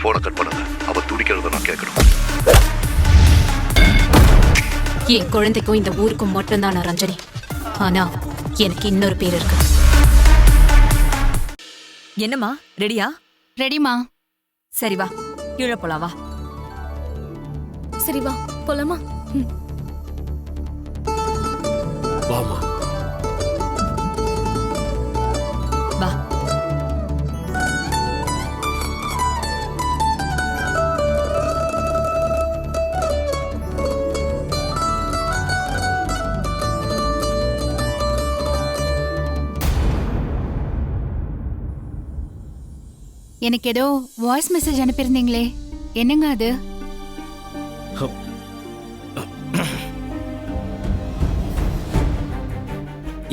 போனை கட் பண்ணுங்க. அவ துடிக்கிறத நான் கேட்கணும். என் குழந்தைக்கும் இந்த ஊருக்கும் மட்டும்தான் நான் ரஞ்சனி. ஆனா எனக்கு இன்னொரு பேர் இருக்கு. என்னம்மா ரெடியா? ரெடிமா. சரி வா, கீழே போலாம் வா. சரி வா போலாமா? வாமா. வா. எனக்கு ஏதோ வாய்ஸ் மெசேஜ் அனுப்பியிருந்தீங்களே, என்னங்க அது?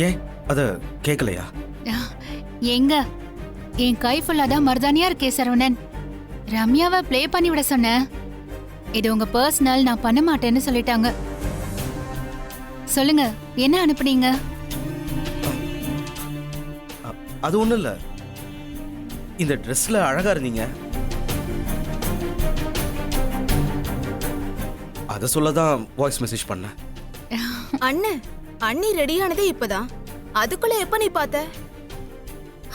ஏன் அத கேட்கலையா? எங்க என் கை ஃபுல்லா தான் மருதானியா இருக்கே சரவணன். ரம்யாவை ப்ளே பண்ணி விட சொன்னேன். இது உங்க பர்சனல், நான் பண்ண மாட்டேன்னு சொல்லிட்டாங்க. சொல்லுங்க, என்ன அனுப்புனீங்க? அது ஒண்ணும் இல்ல, இந்த ட்ரெஸ்ல அழகா இருந்தீங்க, அத சொல்லதான் வாய்ஸ் மெசேஜ் பண்ணேன். அண்ணன், அண்ணி ரெடியானதே இப்பதான், அதுக்குள்ள எப்ப நீ பார்த்த?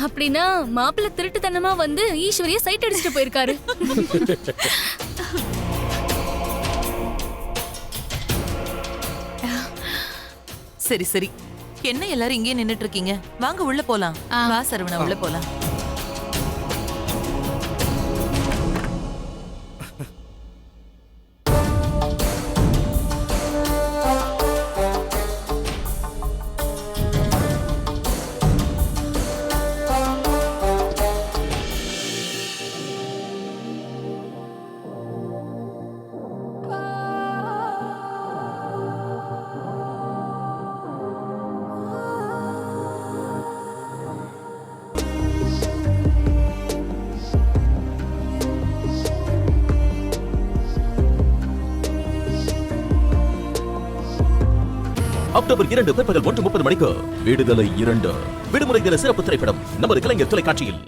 அப்படின்னா மாப்பிள்ள திருட்டுத்தனமா வந்து ஈஸ்வரிய சைட் அடிச்சுட்டு போயிருக்காரு. சரி சரி, என்ன எல்லாரும் இங்கே நின்னுட்டு இருக்கீங்க? வாங்க உள்ள போலாம். வா சரவணா, உள்ள போலாம். அக்டோபர் 2 பிற்பகல் 1:30 மணிக்கு விடுதலை 2 விடுமுறை தின சிறப்பு திரைப்படம் நமது கலைஞர் தொலைக்காட்சியில்.